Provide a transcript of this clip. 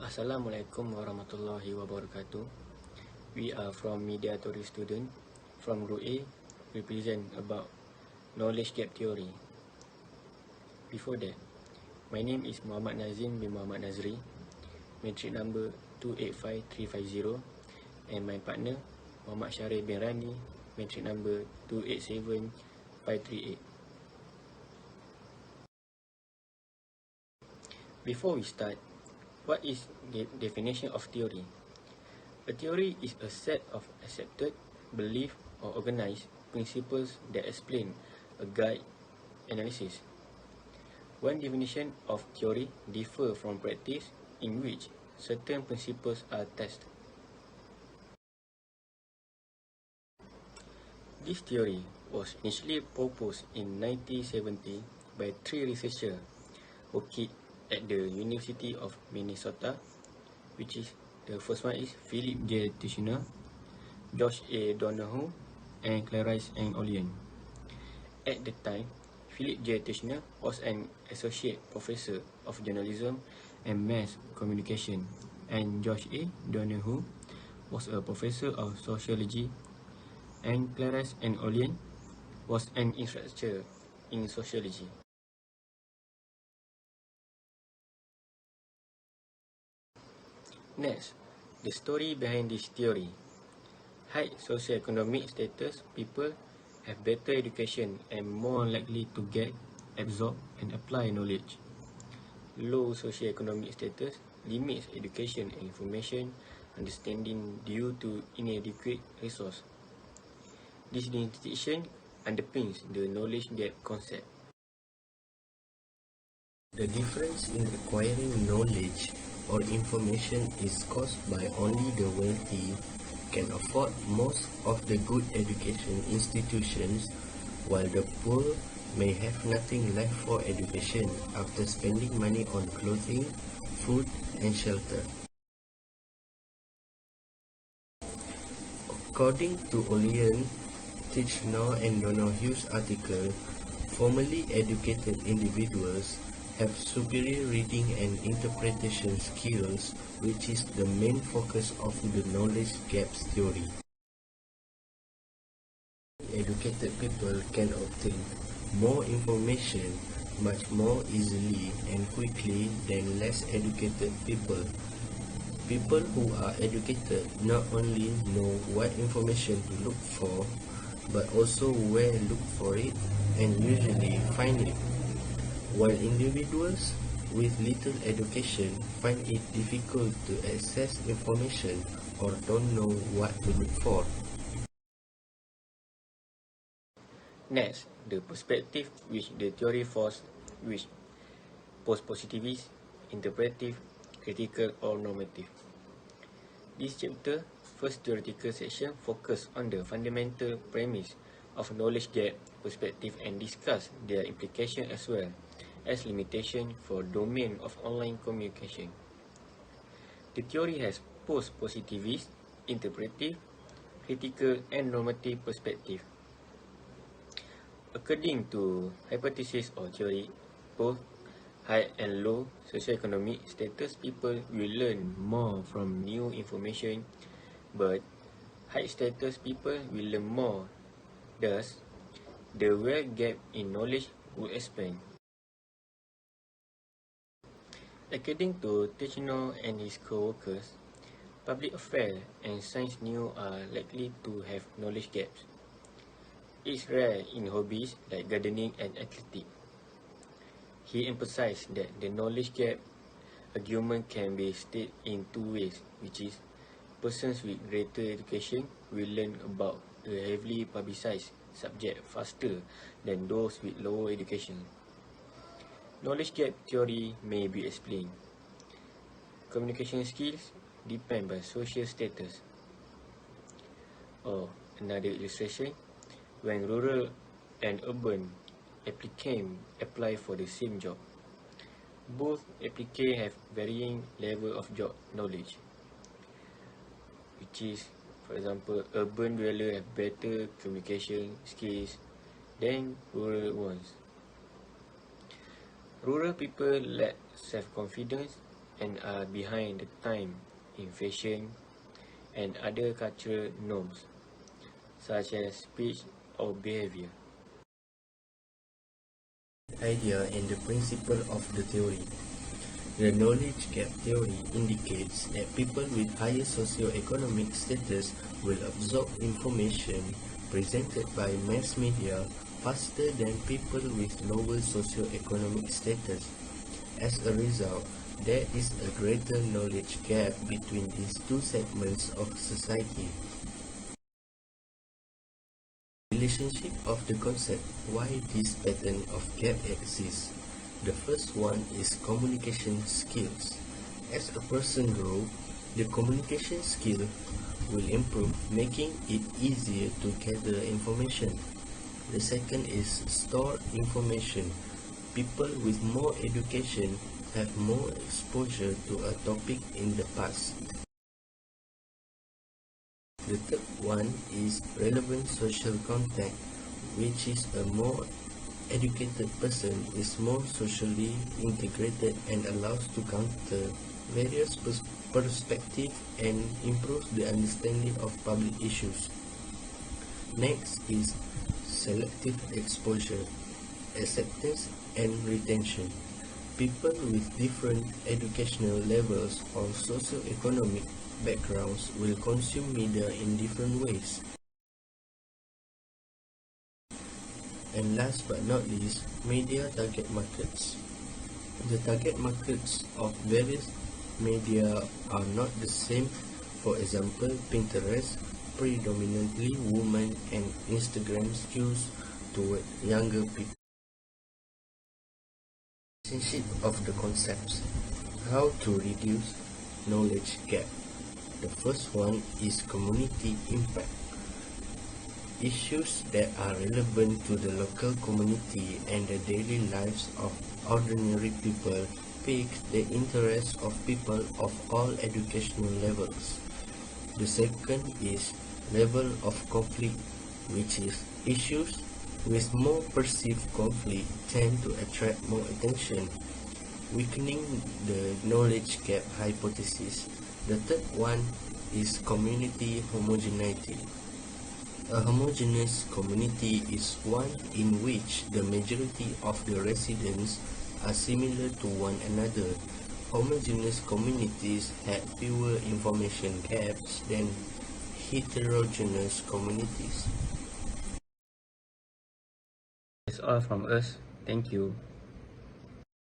Assalamualaikum warahmatullahi wabarakatuh. We are from Media Theory student from Group A. We present about knowledge gap theory. Before that, my name is Muhammad Nazim bin Muhammad Nazri, matric number 285350, and my partner Muhammad Syarif bin Rani, matric number 287538. Before we start, what is the definition of theory? A theory is a set of accepted, belief, or organized principles that explain a guide analysis. One definition of theory differs from practice in which certain principles are tested. This theory was initially proposed in 1970 by three researchers working at the University of Minnesota, which is the first one is Philip J. Tichenor, Josh A. Donohue, and Clarice N. Olien. At the time, Philip J. Tichenor was an associate professor of journalism and mass communication, and Josh A. Donohue was a professor of sociology, and Clarice N. Olien was an instructor in sociology. Next, the story behind this theory. High socioeconomic status people have better education and more likely to get, absorb, and apply knowledge. Low socioeconomic status limits education and information understanding due to inadequate resource. This distinction underpins the knowledge gap concept. The difference in acquiring knowledge or information is caused by only the wealthy can afford most of the good education institutions, while the poor may have nothing left for education after spending money on clothing, food, and shelter. According to Olien, Tichenor, and Donohue's article, formally educated individuals have superior reading and interpretation skills, which is the main focus of the knowledge gaps theory. Educated people can obtain more information much more easily and quickly than less educated people. People who are educated not only know what information to look for, but also where to look for it and usually find it, while individuals with little education find it difficult to access information or don't know what to look for. Next, the perspective which the theory force, which post-positivist, interpretive, critical, or normative. This chapter, first theoretical section, focus on the fundamental premise of knowledge gap perspective and discuss their implication as well as limitation for domain of online communication. The theory has post-positivist, interpretive, critical, and normative perspective. According to hypothesis or theory, both high and low socioeconomic status people will learn more from new information, but high status people will learn more. Thus, the wealth gap in knowledge will expand. According to Tichenor and his co-workers, public affairs and science news are likely to have knowledge gaps. It's rare in hobbies like gardening and athletics. He emphasized that the knowledge gap argument can be stated in two ways, which is persons with greater education will learn about a heavily publicized subject faster than those with lower education. Knowledge gap theory may be explained. Communication skills depend by social status. Or another illustration, when rural and urban applicants apply for the same job, both applicants have varying level of job knowledge, which is, for example, urban dwellers have better communication skills than rural ones. Rural people lack self-confidence and are behind the time in fashion and other cultural norms, such as speech or behavior. Idea and the principle of the theory. The knowledge gap theory indicates that people with higher socio-economic status will absorb information presented by mass media faster than people with lower socio-economic status. As a result, there is a greater knowledge gap between these two segments of society. Relationship of the concept why this pattern of gap exists. The first one is communication skills. As a person grows, the communication skill will improve, making it easier to gather information. The second is store information. People with more education have more exposure to a topic in the past. The third one is relevant social contact, which is a more educated person is more socially integrated and allows to counter various perspectives and improves the understanding of public issues. Next is selective exposure, acceptance and retention. People with different educational levels or socio-economic backgrounds will consume media in different ways. And last but not least, media target markets. The target markets of various media are not the same. For example, Pinterest, predominantly women, and Instagram skews toward younger people. Relationship of the concepts. How to reduce knowledge gap. The first one is community impact. Issues that are relevant to the local community and the daily lives of ordinary people pique the interest of people of all educational levels. The second is level of conflict, which is issues with more perceived conflict tend to attract more attention, weakening the knowledge gap hypothesis. The third one is community homogeneity. A homogeneous community is one in which the majority of the residents are similar to one another. Homogeneous communities have fewer information gaps than heterogeneous communities. That's all from us. Thank you.